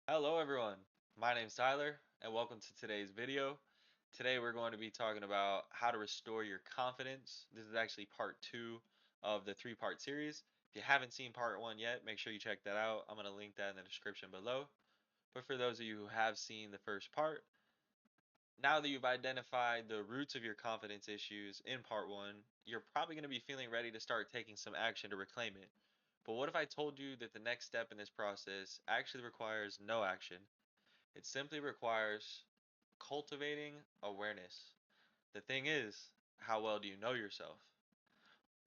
Hello everyone, my name's Tyler and welcome to today's video. Today we're going to be talking about how to restore your confidence. This is actually part two of the three-part series. If you haven't seen part one yet, make sure you check that out. I'm going to link that in the description below. But for those of you who have seen the first part, now that you've identified the roots of your confidence issues in part one, you're probably going to be feeling ready to start taking some action to reclaim it. But what if I told you that the next step in this process actually requires no action? It simply requires cultivating awareness. The thing is, how well do you know yourself?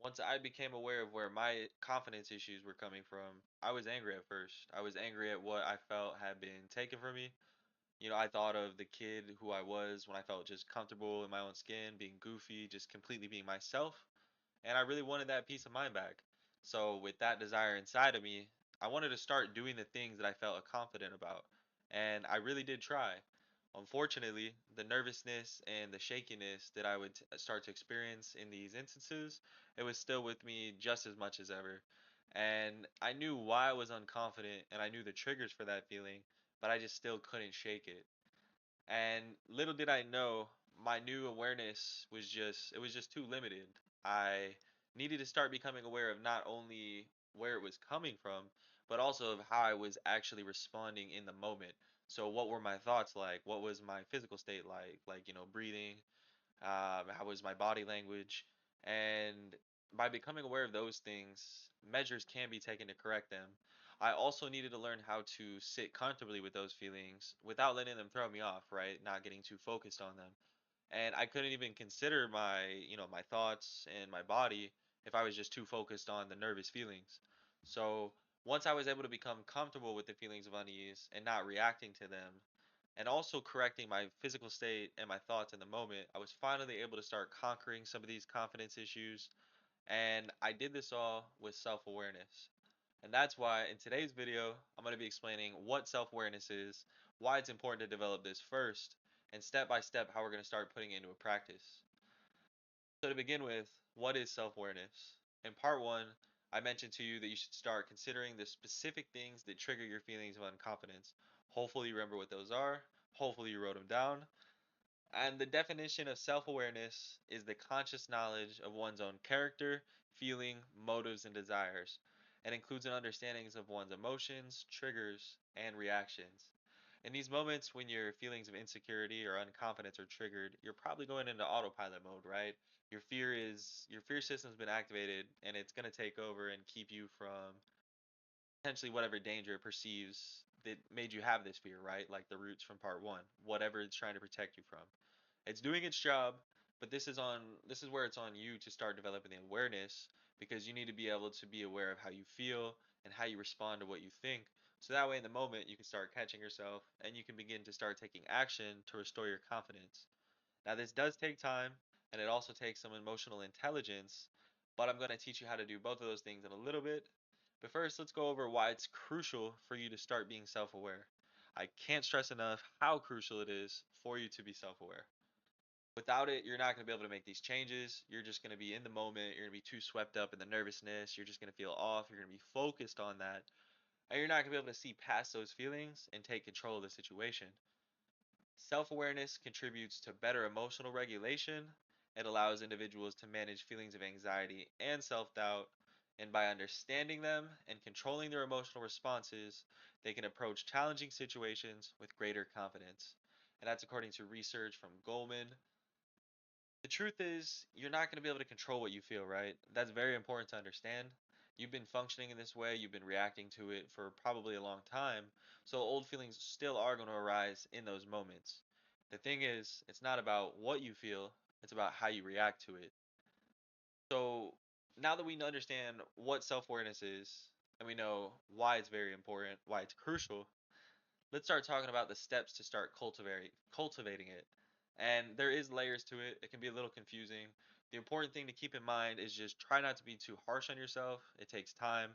Once I became aware of where my confidence issues were coming from, I was angry at first. I was angry at what I felt had been taken from me. I thought of the kid who I was when I felt just comfortable in my own skin, being goofy, just completely being myself. And I really wanted that peace of mind back. So, with that desire inside of me, I wanted to start doing the things that I felt confident about. And I really did try. Unfortunately, the nervousness and the shakiness that I would start to experience in these instances, it was still with me just as much as ever. And I knew why I was unconfident and I knew the triggers for that feeling, but I just still couldn't shake it. And little did I know, my new awareness it was just too limited. I needed to start becoming aware of not only where it was coming from, but also of how I was actually responding in the moment. So what were my thoughts like? What was my physical state like? Like, breathing, how was my body language? And by becoming aware of those things, measures can be taken to correct them. I also needed to learn how to sit comfortably with those feelings without letting them throw me off, right? Not getting too focused on them. And I couldn't even consider my thoughts and my body if I was just too focused on the nervous feelings. So once I was able to become comfortable with the feelings of unease and not reacting to them, and also correcting my physical state and my thoughts in the moment, I was finally able to start conquering some of these confidence issues. And I did this all with self awareness. And that's why in today's video, I'm going to be explaining what self awareness is, why it's important to develop this first, and step by step how we're going to start putting it into a practice. So, to begin with, what is self awareness? In part one, I mentioned to you that you should start considering the specific things that trigger your feelings of unconfidence. Hopefully, you remember what those are. Hopefully, you wrote them down. And the definition of self awareness is the conscious knowledge of one's own character, feeling, motives, and desires, and includes an understanding of one's emotions, triggers, and reactions. In these moments when your feelings of insecurity or unconfidence are triggered, you're probably going into autopilot mode, right? Your fear system's been activated and it's going to take over and keep you from potentially whatever danger it perceives that made you have this fear, right? Like the roots from part one, whatever it's trying to protect you from. It's doing its job, but this is where it's on you to start developing the awareness because you need to be able to be aware of how you feel and how you respond to what you think. So that way in the moment you can start catching yourself and you can begin to start taking action to restore your confidence. Now this does take time and it also takes some emotional intelligence, but I'm going to teach you how to do both of those things in a little bit. But first, let's go over why it's crucial for you to start being self-aware. I can't stress enough how crucial it is for you to be self-aware. Without it, you're not going to be able to make these changes. You're just going to be in the moment. You're going to be too swept up in the nervousness. You're just going to feel off. You're going to be focused on that. And you're not going to be able to see past those feelings and take control of the situation. Self awareness contributes to better emotional regulation. It allows individuals to manage feelings of anxiety and self doubt. And by understanding them and controlling their emotional responses, they can approach challenging situations with greater confidence. And that's according to research from Goldman. The truth is, you're not going to be able to control what you feel, right? That's very important to understand. You've been functioning in this way, you've been reacting to it for probably a long time, so old feelings still are going to arise in those moments. The thing is, it's not about what you feel, it's about how you react to it. So, now that we understand what self awareness is, and we know why it's very important, why it's crucial, let's start talking about the steps to start cultivating it. And there is layers to it. It can be a little confusing. The important thing to keep in mind is just try not to be too harsh on yourself. It takes time.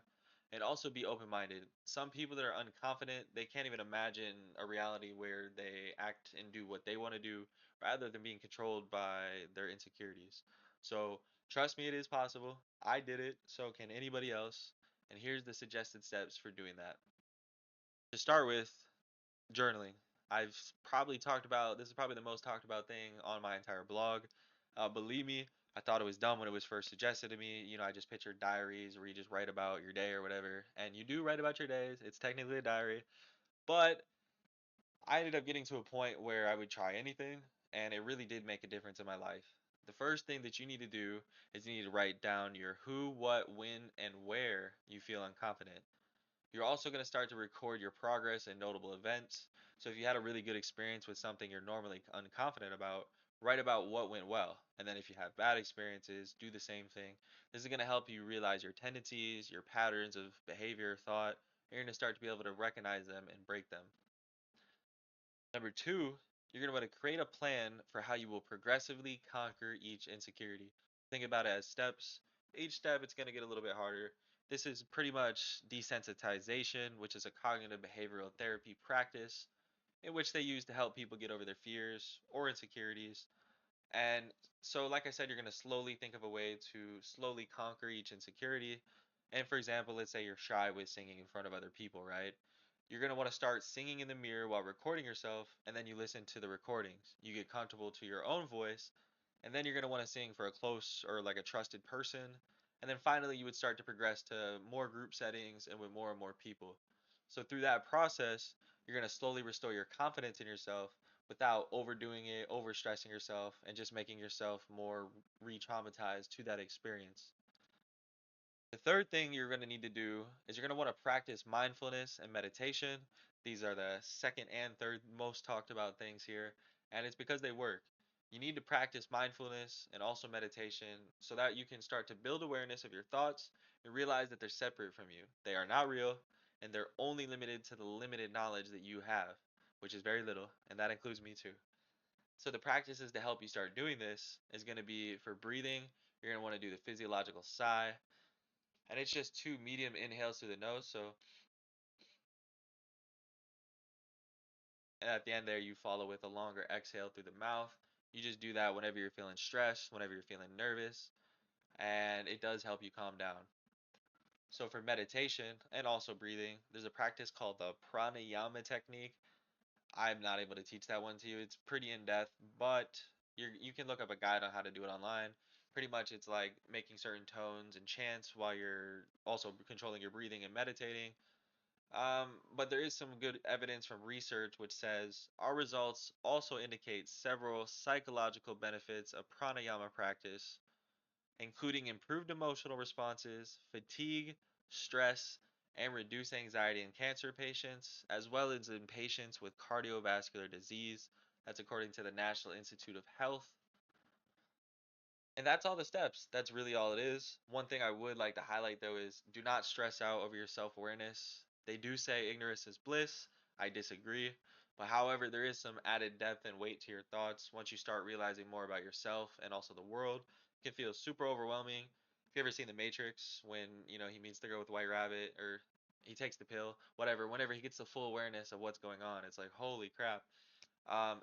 And also be open-minded. Some people that are unconfident, they can't even imagine a reality where they act and do what they want to do rather than being controlled by their insecurities. So, trust me, it is possible. I did it, so can anybody else. And here's the suggested steps for doing that. To start with, Journaling. Probably talked about this is probably the most talked about thing on my entire blog. Believe me, I thought it was dumb when it was first suggested to me. I just pictured diaries where you just write about your day or whatever, and you do write about your days. It's technically a diary, but I ended up getting to a point where I would try anything, and it really did make a difference in my life. The first thing that you need to do is you need to write down your who, what, when, and where you feel unconfident. You're also going to start to record your progress and notable events. So if you had a really good experience with something you're normally unconfident about, write about what went well. And then if you have bad experiences, do the same thing. This is going to help you realize your tendencies, your patterns of behavior, thought. You're going to start to be able to recognize them and break them. Number two, you're going to want to create a plan for how you will progressively conquer each insecurity. Think about it as steps. Each step, it's going to get a little bit harder. This is pretty much desensitization, which is a cognitive behavioral therapy practice in which they use to help people get over their fears or insecurities. And so, like I said, you're going to slowly think of a way to slowly conquer each insecurity. And for example, let's say you're shy with singing in front of other people, right? You're going to want to start singing in the mirror while recording yourself, and then you listen to the recordings. You get comfortable to your own voice, and then you're going to want to sing for a close or like a trusted person. And then finally, you would start to progress to more group settings and with more and more people. So through that process, you're going to slowly restore your confidence in yourself without overdoing it, overstressing yourself, and just making yourself more re-traumatized to that experience. The third thing you're going to need to do is you're going to want to practice mindfulness and meditation. These are the second and third most talked about things here, and it's because they work. You need to practice mindfulness and also meditation so that you can start to build awareness of your thoughts and realize that they're separate from you. They are not real, and they're only limited to the limited knowledge that you have, which is very little, and that includes me too. So the practices to help you start doing this is going to be for breathing. You're going to want to do the physiological sigh, and it's just two medium inhales through the nose. So and at the end there, you follow with a longer exhale through the mouth. You just do that whenever you're feeling stressed, whenever you're feeling nervous, and it does help you calm down. So for meditation and also breathing, there's a practice called the pranayama technique. I'm not able to teach that one to you. It's pretty in depth, but you can look up a guide on how to do it online. Pretty much, it's like making certain tones and chants while you're also controlling your breathing and meditating. But there is some good evidence from research which says our results also indicate several psychological benefits of pranayama practice, including improved emotional responses, fatigue, stress, and reduced anxiety in cancer patients, as well as in patients with cardiovascular disease. That's according to the National Institute of Health. And that's all the steps. That's really all it is. One thing I would like to highlight though is do not stress out over your self awareness. They do say ignorance is bliss. I disagree. But however, there is some added depth and weight to your thoughts once you start realizing more about yourself and also the world. It can feel super overwhelming. If you ever seen The Matrix when, he meets the girl with the white rabbit or he takes the pill, whatever, whenever he gets the full awareness of what's going on, it's like, holy crap.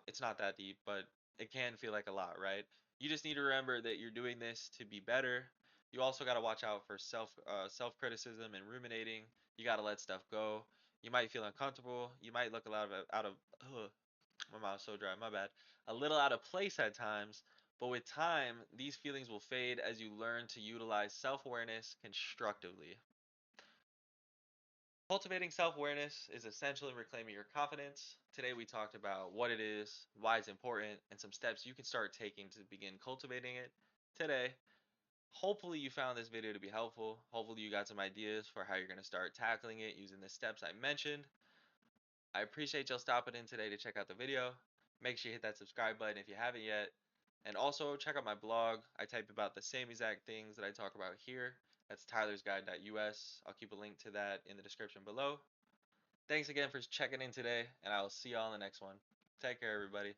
It's not that deep, but it can feel like a lot, right? You just need to remember that you're doing this to be better. You also got to watch out for self criticism and ruminating. You got to let stuff go. You might feel uncomfortable. You might look a lot of ugh, my mouth's so dry. My bad. A little out of place at times, but with time, these feelings will fade as you learn to utilize self awareness constructively. Cultivating self awareness is essential in reclaiming your confidence. Today, we talked about what it is, why it's important, and some steps you can start taking to begin cultivating it today. Hopefully, you found this video to be helpful. Hopefully, you got some ideas for how you're going to start tackling it using the steps I mentioned. I appreciate y'all stopping in today to check out the video. Make sure you hit that subscribe button if you haven't yet. And also, check out my blog. I type about the same exact things that I talk about here. That's tylersguide.us. I'll keep a link to that in the description below. Thanks again for checking in today, and I will see y'all in the next one. Take care, everybody.